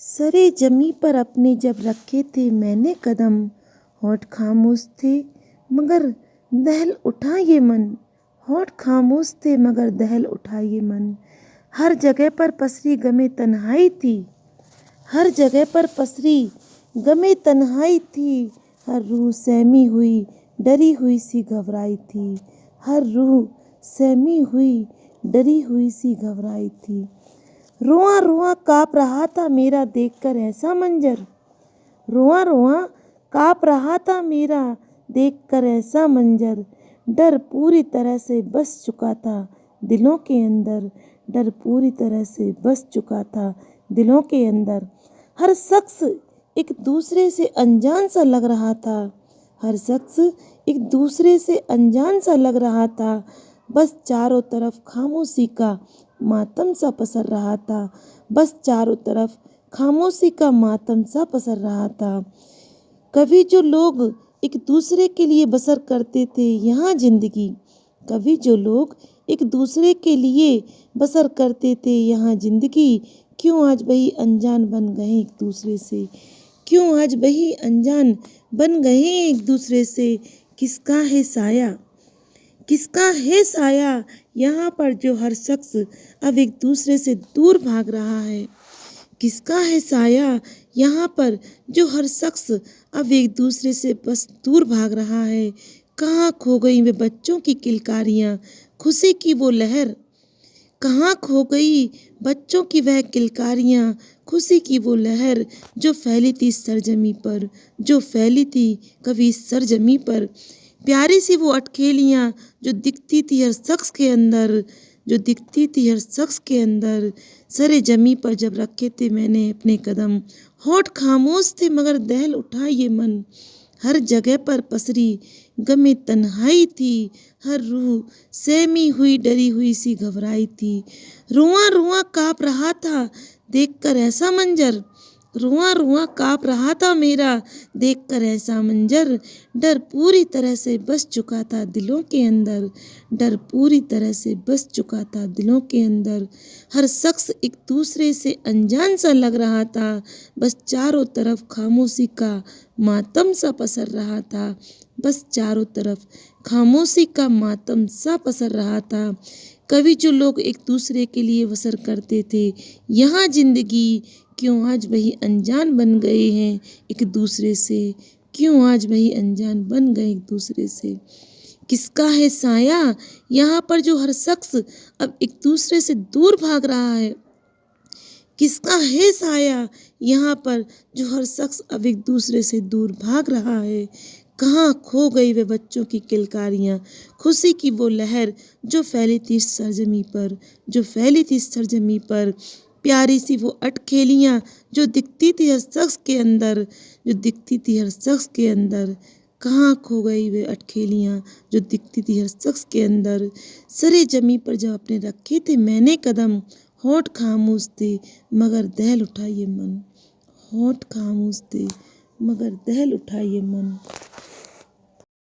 सरे जमी पर अपने जब रखे थे मैंने कदम, होठ खामोश थे मगर दहल उठा ये मन। होठ खामोश थे मगर दहल उठा ये मन। हर जगह पर पसरी गमे तन्हाई थी, हर जगह पर पसरी गमे तन्हाई थी। हर रूह सहमी हुई डरी हुई सी घबराई थी, हर रूह सहमी हुई डरी हुई सी घबराई थी। रोआ रोआ काँप रहा था मेरा देखकर ऐसा मंजर, रोआ रोआ काँप रहा था मेरा देखकर ऐसा मंजर। डर पूरी तरह से बस चुका था दिलों के अंदर, डर पूरी तरह से बस चुका था दिलों के अंदर। हर शख्स एक दूसरे से अनजान सा लग रहा था, हर शख्स एक दूसरे से अनजान सा लग रहा था। बस चारों तरफ खामोशी का मातम सा पसर रहा था, बस चारों तरफ खामोशी का मातम सा पसर रहा था। कभी जो लोग एक दूसरे के लिए बसर करते थे यहाँ जिंदगी, कभी जो लोग एक दूसरे के लिए बसर करते थे यहाँ जिंदगी, क्यों आज वही अनजान बन गए एक दूसरे से, क्यों आज वही अनजान बन गए एक दूसरे से। किसका है साया, किसका है साया यहाँ पर जो हर शख्स अब एक दूसरे से दूर भाग रहा है। किसका है साया यहाँ पर जो हर शख्स अब एक दूसरे से बस दूर भाग रहा है। कहाँ खो गई वे बच्चों की किलकारियाँ, खुशी की वो लहर, कहाँ खो गई बच्चों की वह किलकारियाँ, खुशी की वो लहर जो फैली थी सरजमी पर, जो फैली थी कभी सरजमी पर। प्यारी सी वो अटखेलियाँ जो दिखती थी हर शख्स के अंदर, जो दिखती थी हर शख्स के अंदर। सरे जमी पर जब रखे थे मैंने अपने कदम, होठ खामोश थे मगर दहल उठा ये मन। हर जगह पर पसरी गमे तन्हाई थी, हर रूह सहमी हुई डरी हुई सी घबराई थी। रुआ रुआ काँप रहा था देखकर ऐसा मंजर, रुआ रुआ काँप रहा था मेरा देखकर ऐसा मंजर। डर पूरी तरह से बस चुका था दिलों के अंदर, डर पूरी तरह से बस चुका था दिलों के अंदर। हर शख्स एक दूसरे से अनजान सा लग रहा था, बस चारों तरफ खामोशी का मातम सा पसर रहा था, बस चारों तरफ खामोशी का मातम सा पसर रहा था। कभी जो लोग एक दूसरे के लिए बसर करते थे यहाँ जिंदगी, क्यों आज वही अनजान बन गए हैं एक दूसरे से, क्यों आज वही अनजान बन गए एक दूसरे से। किसका है साया यहाँ पर जो हर शख्स अब एक दूसरे से दूर भाग रहा है। किसका है साया यहाँ पर जो हर शख्स अब एक दूसरे से दूर भाग रहा है। कहाँ खो गई वे बच्चों की किलकारियाँ, खुशी की वो लहर जो फैली थी सरजमी पर, जो फैली थी सरजमी पर। प्यारी सी वो अटखेलियाँ जो दिखती थी हर शख्स के अंदर, जो दिखती थी हर शख्स के अंदर। कहाँ खो गई वे अटखेलियाँ जो दिखती थी हर शख्स के अंदर। सरे जमी पर जब अपने रखे थे मैंने कदम, होठ खामोश थे मगर दहल उठा ये मन, होठ खामोश थे मगर दहल उठा ये मन।